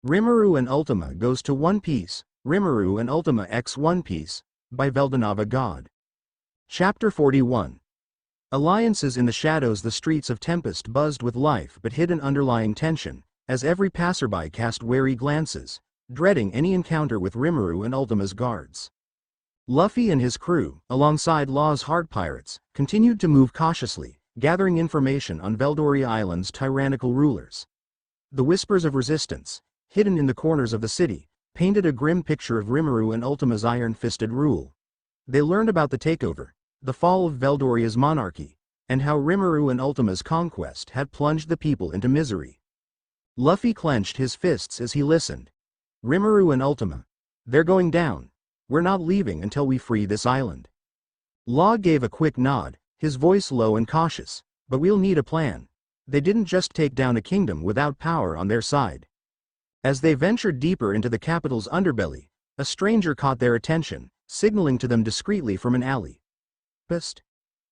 Rimuru and Ultima goes to One Piece, Rimuru and Ultima x One Piece, by Veldanava-God. Chapter 41. Alliances in the shadows. The streets of Tempest buzzed with life but hid an underlying tension, as every passerby cast wary glances, dreading any encounter with Rimuru and Ultima's guards. Luffy and his crew, alongside Law's Heart Pirates, continued to move cautiously, gathering information on Veldoria Island's tyrannical rulers. The whispers of resistance, hidden in the corners of the city, painted a grim picture of Rimuru and Ultima's iron-fisted rule. They learned about the takeover, the fall of Veldoria's monarchy, and how Rimuru and Ultima's conquest had plunged the people into misery. Luffy clenched his fists as he listened. Rimuru and Ultima. They're going down. We're not leaving until we free this island. Law gave a quick nod, his voice low and cautious. But we'll need a plan. They didn't just take down a kingdom without power on their side. As they ventured deeper into the capital's underbelly, a stranger caught their attention, signaling to them discreetly from an alley. "Psst.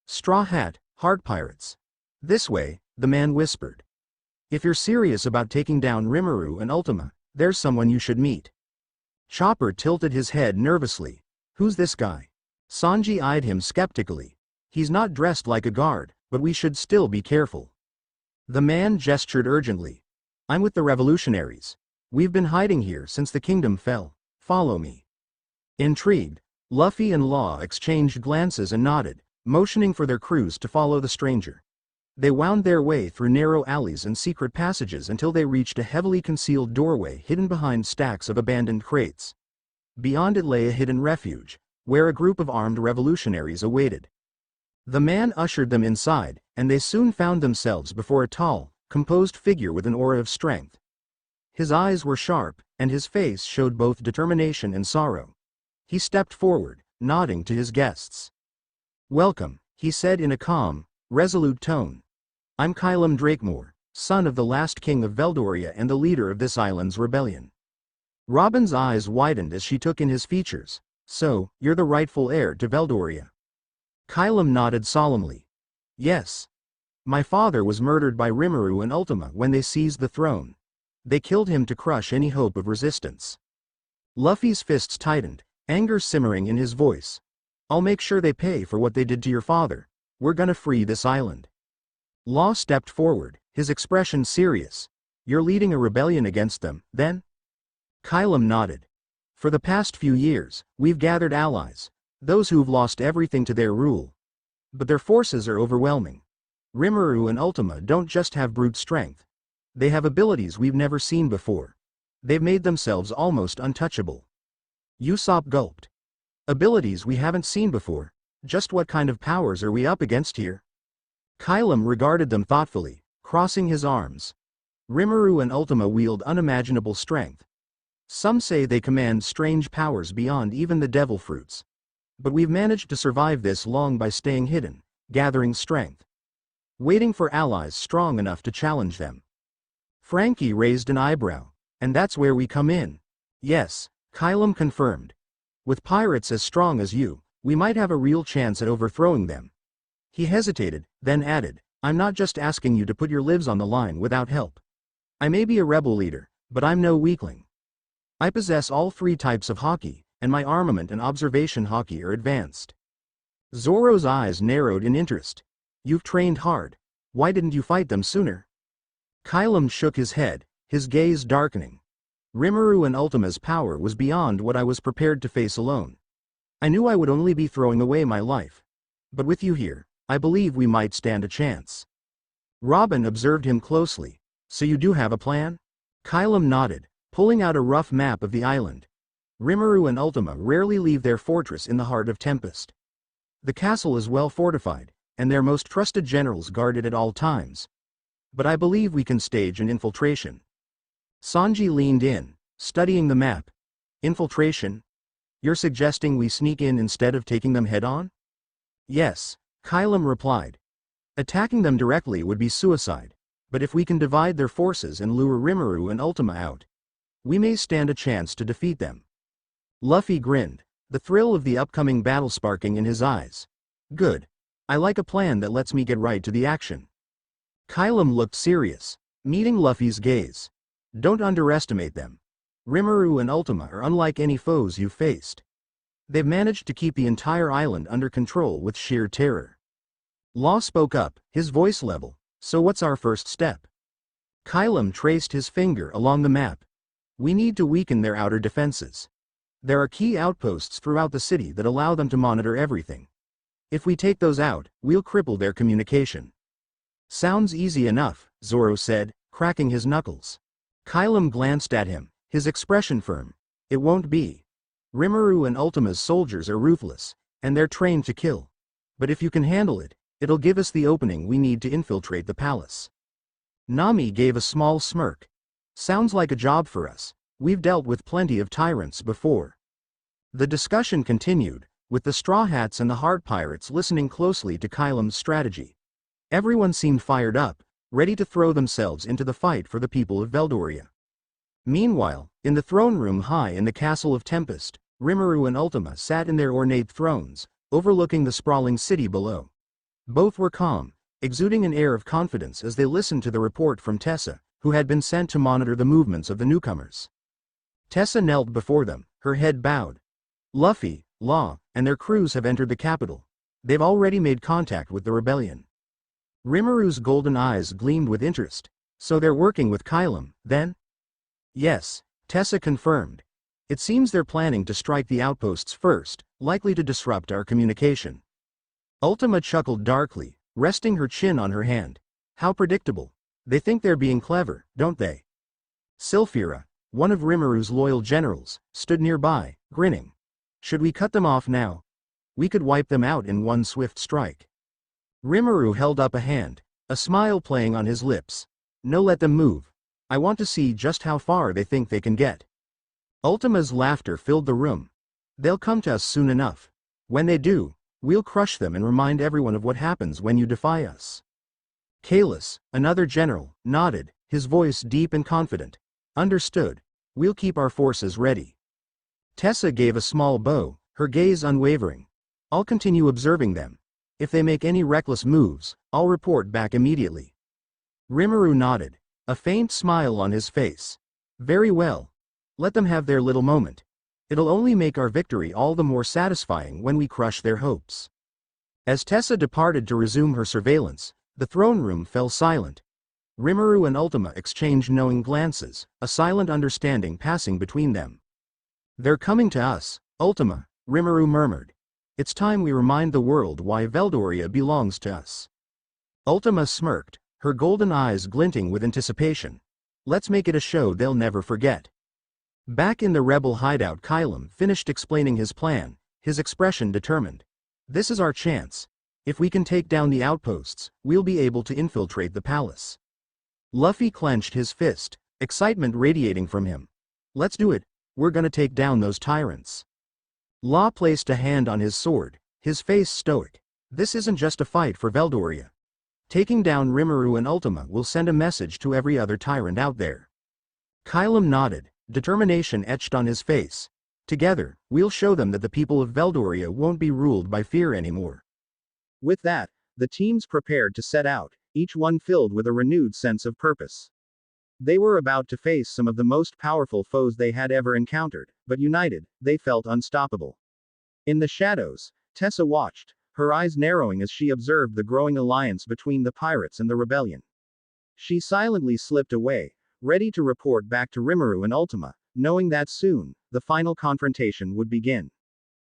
Straw Hat, Heart Pirates. This way," the man whispered. "If you're serious about taking down Rimuru and Ultima, there's someone you should meet." Chopper tilted his head nervously. "Who's this guy?" Sanji eyed him skeptically. "He's not dressed like a guard, but we should still be careful." The man gestured urgently. "I'm with the revolutionaries. We've been hiding here since the kingdom fell. Follow me." Intrigued, Luffy and Law exchanged glances and nodded, motioning for their crews to follow the stranger. They wound their way through narrow alleys and secret passages until they reached a heavily concealed doorway hidden behind stacks of abandoned crates. Beyond it lay a hidden refuge, where a group of armed revolutionaries awaited. The man ushered them inside, and they soon found themselves before a tall, composed figure with an aura of strength. His eyes were sharp, and his face showed both determination and sorrow. He stepped forward, nodding to his guests. "Welcome," he said in a calm, resolute tone. "I'm Kylam Drakemore, son of the last king of Veldoria and the leader of this island's rebellion." Robin's eyes widened as she took in his features. "So, you're the rightful heir to Veldoria?" Kylam nodded solemnly. "Yes. My father was murdered by Rimuru and Ultima when they seized the throne. They killed him to crush any hope of resistance." Luffy's fists tightened, anger simmering in his voice. "I'll make sure they pay for what they did to your father. We're gonna free this island." Law stepped forward, his expression serious. "You're leading a rebellion against them, then?" Kylam nodded. "For the past few years, we've gathered allies, those who've lost everything to their rule. But their forces are overwhelming. Rimuru and Ultima don't just have brute strength. They have abilities we've never seen before. They've made themselves almost untouchable." Usopp gulped. "Abilities we haven't seen before? Just what kind of powers are we up against here?" Kylam regarded them thoughtfully, crossing his arms. "Rimuru and Ultima wield unimaginable strength. Some say they command strange powers beyond even the devil fruits. But we've managed to survive this long by staying hidden, gathering strength. Waiting for allies strong enough to challenge them." Frankie raised an eyebrow. "And that's where we come in." "Yes," Kylam confirmed. "With pirates as strong as you, we might have a real chance at overthrowing them." He hesitated, then added, "I'm not just asking you to put your lives on the line without help. I may be a rebel leader, but I'm no weakling. I possess all three types of haki, and my armament and observation haki are advanced." Zoro's eyes narrowed in interest. "You've trained hard. Why didn't you fight them sooner?" Kylam shook his head, his gaze darkening. "Rimuru and Ultima's power was beyond what I was prepared to face alone. I knew I would only be throwing away my life. But with you here, I believe we might stand a chance." Robin observed him closely. "So you do have a plan?" Kylam nodded, pulling out a rough map of the island. "Rimuru and Ultima rarely leave their fortress in the heart of Tempest. The castle is well fortified, and their most trusted generals guard it at all times. But I believe we can stage an infiltration." Sanji leaned in, studying the map. "Infiltration? You're suggesting we sneak in instead of taking them head-on?" "Yes," Kylam replied. "Attacking them directly would be suicide, but if we can divide their forces and lure Rimuru and Ultima out, we may stand a chance to defeat them." Luffy grinned, the thrill of the upcoming battle sparking in his eyes. "Good. I like a plan that lets me get right to the action." Kylam looked serious, meeting Luffy's gaze. "Don't underestimate them. Rimuru and Ultima are unlike any foes you've faced. They've managed to keep the entire island under control with sheer terror. Law spoke up, his voice level. So what's our first step? Kylam traced his finger along the map. We need to weaken their outer defenses. There are key outposts throughout the city that allow them to monitor everything. If we take those out, we'll cripple their communication. Sounds easy enough, Zoro said, cracking his knuckles. Kylam glanced at him, his expression firm. It won't be. Rimuru and Ultima's soldiers are ruthless, and they're trained to kill. But if you can handle it, it'll give us the opening we need to infiltrate the palace. Nami gave a small smirk. Sounds like a job for us. We've dealt with plenty of tyrants before. The discussion continued, with the Straw Hats and the Heart Pirates listening closely to Kylam's strategy. Everyone seemed fired up, ready to throw themselves into the fight for the people of Veldoria. Meanwhile, in the throne room high in the Castle of Tempest, Rimuru and Ultima sat in their ornate thrones, overlooking the sprawling city below. Both were calm, exuding an air of confidence as they listened to the report from Tessa, who had been sent to monitor the movements of the newcomers. Tessa knelt before them, her head bowed. Luffy, Law, and their crews have entered the capital. They've already made contact with the rebellion. Rimuru's golden eyes gleamed with interest. So they're working with Kylam, then? Yes, Tessa confirmed. It seems they're planning to strike the outposts first, likely to disrupt our communication. Ultima chuckled darkly, resting her chin on her hand. How predictable. They think they're being clever, don't they? Sylphira, one of Rimuru's loyal generals, stood nearby, grinning. Should we cut them off now? We could wipe them out in one swift strike. Rimuru held up a hand, a smile playing on his lips. No, let them move. I want to see just how far they think they can get. Ultima's laughter filled the room. They'll come to us soon enough. When they do, we'll crush them and remind everyone of what happens when you defy us. Kalis, another general, nodded, his voice deep and confident. Understood. We'll keep our forces ready. Tessa gave a small bow, her gaze unwavering. I'll continue observing them. If they make any reckless moves, I'll report back immediately. Rimuru nodded, a faint smile on his face. Very well. Let them have their little moment. It'll only make our victory all the more satisfying when we crush their hopes. As Tessa departed to resume her surveillance, the throne room fell silent. Rimuru and Ultima exchanged knowing glances, a silent understanding passing between them. They're coming to us, Ultima, Rimuru murmured. It's time we remind the world why Veldoria belongs to us. Ultima smirked, her golden eyes glinting with anticipation. Let's make it a show they'll never forget. Back in the rebel hideout, Kylam finished explaining his plan, his expression determined. This is our chance. If we can take down the outposts, we'll be able to infiltrate the palace. Luffy clenched his fist, excitement radiating from him. Let's do it. We're gonna take down those tyrants. Law placed a hand on his sword, his face stoic. This isn't just a fight for Veldoria. Taking down Rimuru and Ultima will send a message to every other tyrant out there. Kylam nodded, determination etched on his face. Together, we'll show them that the people of Veldoria won't be ruled by fear anymore. With that, the teams prepared to set out, each one filled with a renewed sense of purpose. They were about to face some of the most powerful foes they had ever encountered, but united, they felt unstoppable. In the shadows, Tessa watched, her eyes narrowing as she observed the growing alliance between the pirates and the rebellion. She silently slipped away, ready to report back to Rimuru and Ultima, knowing that soon, the final confrontation would begin.